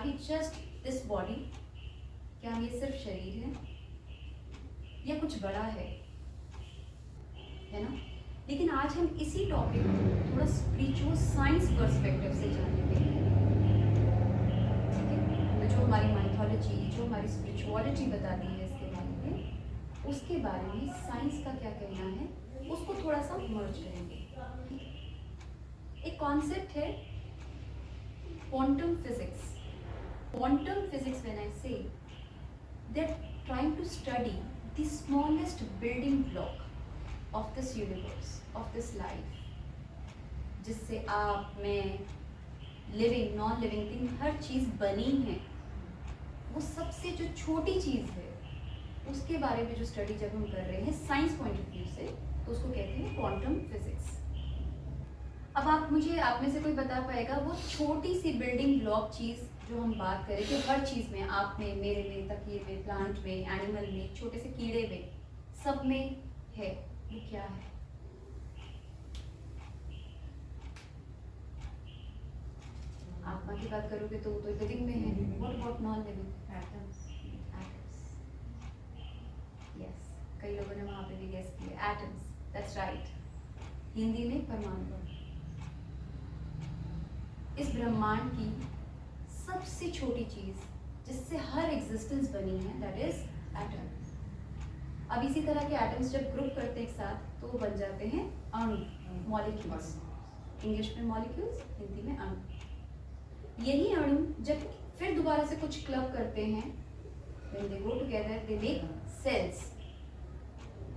We just this body? क्या हम ये सिर्फ शरीर है या कुछ बड़ा है ना? लेकिन आज हम इसी टॉपिक को थोड़ा स्पिरिचुअल साइंस पर्सपेक्टिव से जानेंगे। ठीक है, तो जो हमारी माइथोलॉजी, जो हमारी स्पिरिचुअलिटी बताती है इसके बारे में, उसके बारे में साइंस का क्या कहना है, उसको थोड़ा सा मर्ज करेंगे। एक कॉन्सेप्ट है quantum physics. Quantum physics, when I say, they are trying to study the smallest building block of this universe, of this life, जिससे आप, मैं, लिविंग, नॉन लिविंग थिंग, हर चीज़ बनी है, वो सबसे जो छोटी चीज़ है उसके बारे में जो स्टडी जब हम कर रहे हैं साइंस पॉइंट ऑफ व्यू से, तो उसको कहते हैं क्वांटम फिजिक्स। अब आप में से कोई बता पाएगा वो छोटी सी बिल्डिंग ब्लॉक चीज़ जो हम बात करें कि हर चीज़ में, आप में, मेरे में, तकिए में, प्लांट में, एनिमल में, छोटे से कीड़े में, सब में है, वो क्या है? आत्मा की बात करोगे तो वो तो लिविंग में है। What about non living? Atoms. Atoms, yes, कई लोगों ने वहां पे भी गेस किया, एटम्स, दैट्स राइट। हिंदी में परमाणु। इस ब्रह्मांड की सबसे छोटी चीज जिससे हर एग्जिस्टेंस बनी है, दैट इज एटम। अब इसी तरह के एटम्स जब ग्रुप करते हैं एक साथ तो वो बन जाते हैं अणु, मॉलिक्यूल्स। इंग्लिश में मॉलिक्यूल्स, हिंदी में अणु। यही अणु जब फिर दोबारा से कुछ क्लब करते हैं, when they go together they make cells,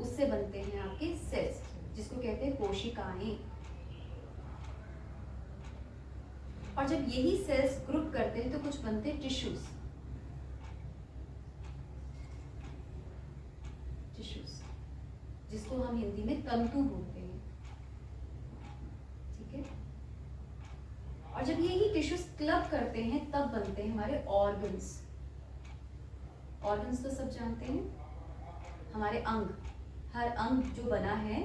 उससे बनते हैं आपके सेल्स, जिसको कहते हैं कोशिकाएं। और जब यही सेल्स ग्रुप करते हैं तो कुछ बनते हैं टिश्यूज। जिसको हम हिंदी में तंतु बोलते हैं। ठीक है, और जब यही टिश्यूज क्लब करते हैं तब बनते हैं हमारे ऑर्गन्स। ऑर्गन्स तो सब जानते हैं, हमारे अंग। हर अंग जो बना है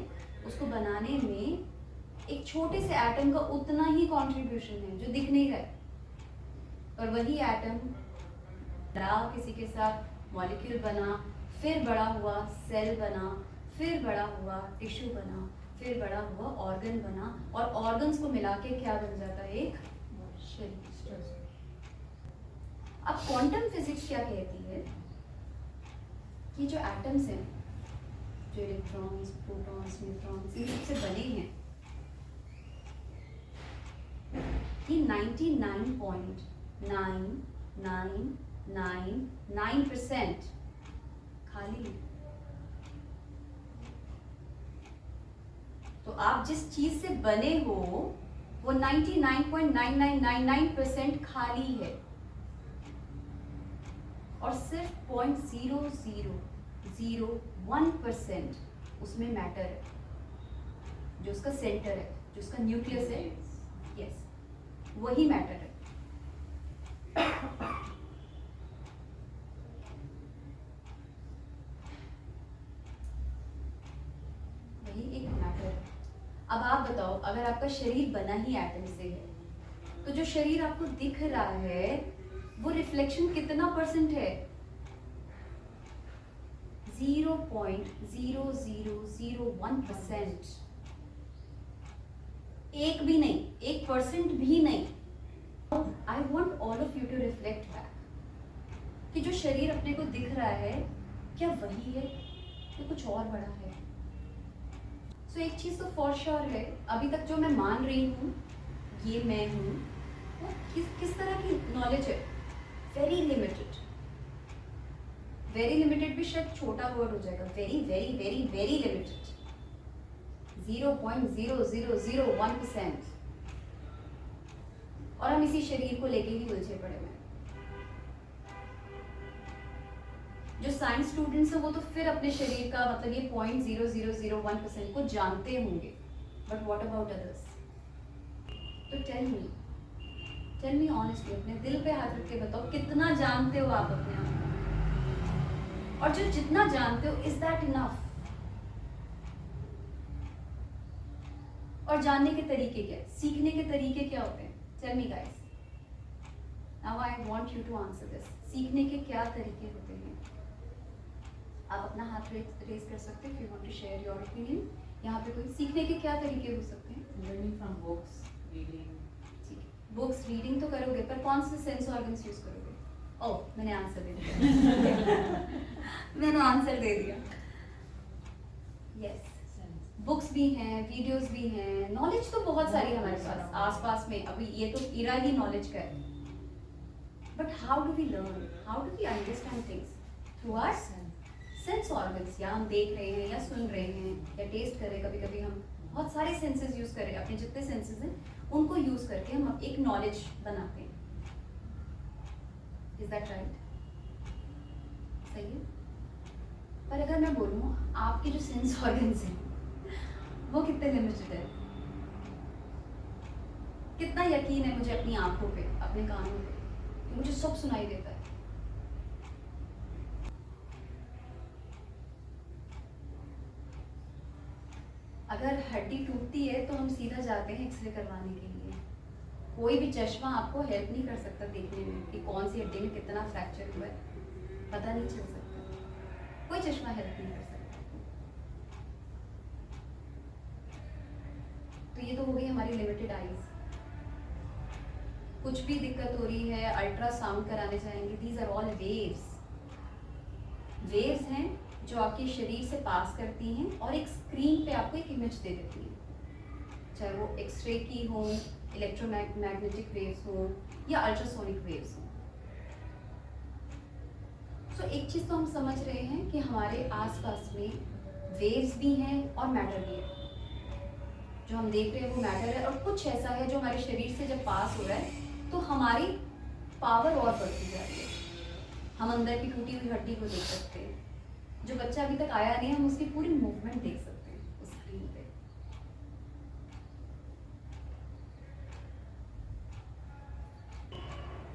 उसको बनाने में एक छोटे से एटम का उतना ही कंट्रीब्यूशन है जो दिख नहीं रहा है, और वही एटम बड़ा किसी के साथ मॉलिक्यूल बना, फिर बड़ा हुआ सेल बना, फिर बड़ा हुआ टिश्यू बना, फिर बड़ा हुआ ऑर्गन बना, और ऑर्गन्स को मिला के क्या बन जाता है? एक शरीर। अब क्वांटम फिजिक्स क्या कहती है कि जो एटम्स हैं, जो इलेक्ट्रॉन्स, प्रोटॉन्स, न्यूट्रॉन्स, इन सबसे बने हैं, कि 99.9999% खाली है। तो आप जिस चीज से बने हो वो 99.9999% खाली है, और सिर्फ 0.0001% उसमें मैटर है, जो उसका सेंटर है, जो उसका न्यूक्लियस है, यस, वही मैटर है। वही एक मैटर है। अब आप बताओ, अगर आपका शरीर बना ही एटम से है, तो जो शरीर आपको दिख रहा है वो रिफ्लेक्शन कितना परसेंट है? 0.0001%। एक भी नहीं, 1% भी नहीं। I want all of you to reflect back कि जो शरीर अपने को दिख रहा है क्या वही है या कुछ और बड़ा है? सो एक चीज तो फॉर श्योर है, अभी तक जो मैं मान रही हूँ ये मैं हूँ, वो किस तरह की नॉलेज है? Very limited. वेरी लिमिटेड भी शायद छोटा वर्ड हो जाएगा, very very very very limited. 0.0001%। और हम इसी शरीर को लेके ही उलझे पड़े हुए हैं। जो साइंस स्टूडेंट्स हैं वो तो फिर अपने शरीर का मतलब ये 0.0001% को जानते होंगे, बट व्हाट अबाउट अदर्स? तो टेल मी ऑनेस्टली, अपने दिल पे हाथ रख के बताओ, कितना जानते हो आप अपने आप को? और जो जितना जानते हो, इज दैट इनफ? और जानने के तरीके क्या है, सीखने के तरीके क्या होते हैं? Tell me guys. Now I want you to answer this. सीखने के क्या तरीके होते हैं? आप अपना हाथ रेज कर सकते हैं if you want to share your opinion. यहाँ पे कोई सीखने के क्या तरीके हो सकते हैं? Learning from books, reading. ठीक है, बुक्स रीडिंग तो करोगे, पर कौन से सेंस ऑर्गन्स यूज करोगे? ओह, मैंने आंसर दे दिया। मैंने आंसर दे दिया। यस, बुक्स भी हैं, वीडियोस भी हैं, नॉलेज तो बहुत सारी हमारे पास आसपास में। अभी ये तो इरा ही नॉलेज का है। But how do we learn, how do we understand things? Through our sense organs. या हम देख रहे हैं, या सुन रहे हैं, या टेस्ट कर रहे हैं। कभी कभी हम बहुत सारे सेंसेस यूज कर रहे हैं, अपने जितने सेंसेस हैं उनको यूज करके हम एक नॉलेज बनाते हैं। Is that right? सही है। पर अगर मैं बोलूँ आपके जो सेंस ऑर्गन्स हैं वो कितने लिमिटेड है? कितना यकीन है मुझे अपनी आंखों पे, अपने कानों पे कि मुझे सब सुनाई देता है? अगर हड्डी टूटती है तो हम सीधा जाते हैं एक्सरे करवाने के लिए। कोई भी चश्मा आपको हेल्प नहीं कर सकता देखने में कि कौन सी हड्डी में कितना फ्रैक्चर हुआ है, पता नहीं चल सकता। कोई चश्मा हेल्प नहीं कर सकता। तो ये तो हो गई हमारी लिमिटेड आईज। कुछ भी दिक्कत हो रही है, अल्ट्रासाउंड कराने जाएंगे, these are all waves. Waves हैं जो आपके शरीर से पास करती हैं और एक स्क्रीन पे आपको एक इमेज दे देती हैं, चाहे वो एक्सरे की हो, इलेक्ट्रोमैग्नेटिक वेव्स हो, या अल्ट्रासोनिक वेव्स हो। सो एक चीज़ तो हम समझ रहे हैं कि हमारे आसपास में वेव्स भी हैं और मैटर भी है। जो हम देख रहे हैं वो मैटर है, और कुछ ऐसा है जो हमारे शरीर से जब पास हो रहा है तो हमारी पावर और बढ़ती जा रही है। हम अंदर की टूटी हुई हड्डी को देख सकते हैं। जो बच्चा अभी तक आया नहीं, हम उसकी पूरी मूवमेंट देख सकते हैं उस स्क्रीन पे।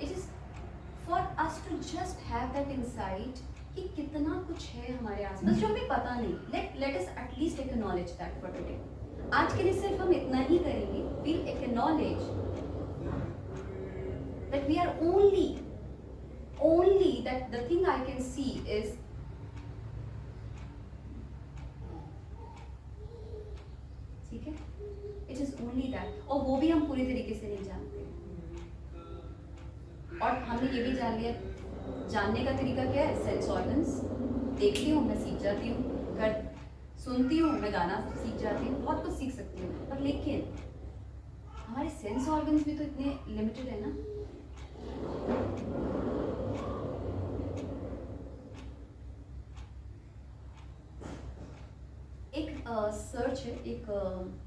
It is for us to just have that insight कि कितना कुछ है हमारे आसपास जो हमें पता नहीं। Let us at least acknowledge that for today. आज के लिए सिर्फ हम इतना ही करेंगे। We'll acknowledge that we are only that the thing I can see is ठीक है, it is only that, और वो भी हम पूरी तरीके से नहीं जानते। और हमने ये भी जान लिया, जानने का तरीका क्या है? Sense organs. देखती हूँ मैं सीख जाती हूँ, कर सुनती हूँ मैं गाना सीख जाती हूँ, बहुत कुछ सीख सकती हूँ। पर लेकिन हमारे सेंस ऑर्गन्स भी तो इतने लिमिटेड है ना। एक सर्च है, एक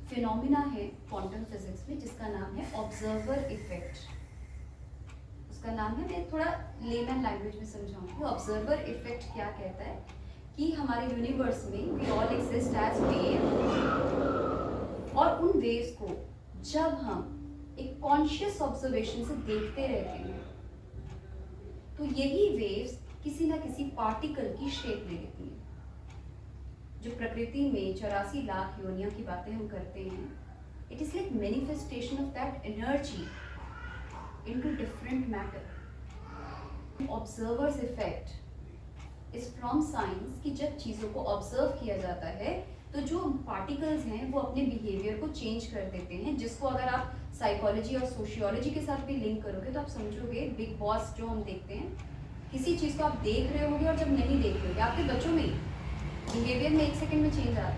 फिनोमिना है क्वांटम फिजिक्स में जिसका नाम है ऑब्जर्वर इफेक्ट। उसका नाम है, मैं थोड़ा लेमैन लैंग्वेज में समझाऊंगी। ऑब्जर्वर इफेक्ट क्या कहता है कि हमारे यूनिवर्स में we all exist as wave, और उन वेव्स को जब हम एक कॉन्शियस ऑब्जर्वेशन से देखते रहते हैं तो यही वेव्स किसी ना किसी पार्टिकल की शेप ले लेती हैं। जो प्रकृति में 84 लाख योनियों की बातें हम करते हैं, it is like manifestation of that energy into different matter. Observers effect is from science कि जब चीज़ों को ऑब्जर्व किया जाता है तो जो पार्टिकल्स हैं वो अपने बिहेवियर को चेंज कर देते हैं, जिसको अगर आप साइकोलॉजी और सोशियोलॉजी के साथ भी लिंक करोगे तो आप समझोगे बिग बॉस जो हम देखते हैं, किसी चीज़ को आप देख रहे होगे और जब नहीं देख रहे होगे, आपके बच्चों में बिहेवियर में 1 सेकंड में चेंज आता है।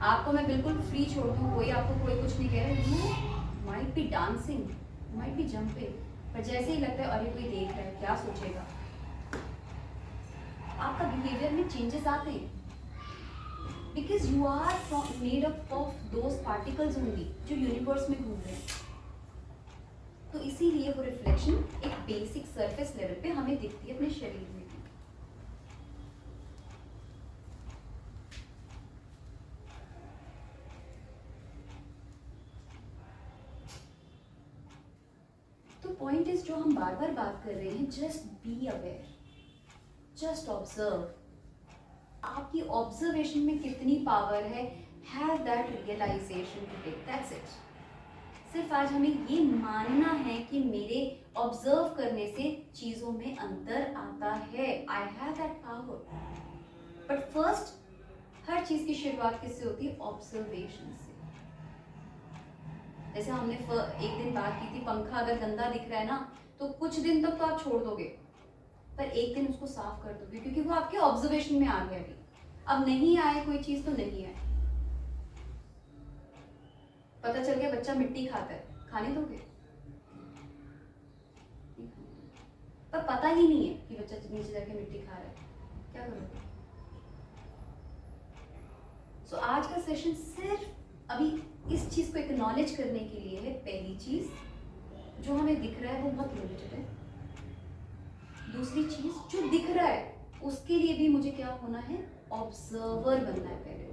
आपको मैं बिल्कुल फ्री छोड़ दूँ, कोई आपको कोई कुछ नहीं कह रहा, you might be dancing, might be jumping, पर जैसे ही लगता है अरे कोई देख रहा है क्या सोचेगा, आपका बिहेवियर में चेंजेस आते हैं। Because you are made up of those particles only जो यूनिवर्स में घूम रहे हैं। तो इसीलिए वो रिफ्लेक्शन एक बेसिक सरफेस लेवल पे हमें दिखती है अपने शरीर में। तो पॉइंट इज, जो हम बार बार बात कर रहे हैं, just be aware, just observe. आपकी ऑब्जर्वेशन में कितनी पावर है, have that realization to take, that's it. सिर्फ आज हमें ये मानना है कि मेरे ऑब्जर्व करने से चीजों में अंतर आता है. I have that power. But first हर चीज की शुरुआत किससे होती है? ऑब्जर्वेशन से. जैसे हमने एक दिन बात की थी, पंखा अगर गंदा दिख रहा है ना तो कुछ दिन तक तो आप छोड़ दोगे, पर एक दिन उसको साफ कर दोगे, क्योंकि वो आपके ऑब्जर्वेशन में आ गया. अभी अब नहीं आए कोई चीज तो नहीं है. पता चल गया बच्चा मिट्टी खाता है, खाने दोगे? पर पता ही नहीं है कि बच्चा नीचे जाके मिट्टी खा रहा है, क्या करोगे? सो आज का सेशन सिर्फ अभी इस चीज को एक्नॉलेज करने के लिए है. पहली चीज जो हमें दिख रहा है वो बहुत लिमिटेड है. दूसरी चीज जो दिख रहा है उसके लिए भी मुझे क्या होना है? ऑब्जर्वर बनना है पहले.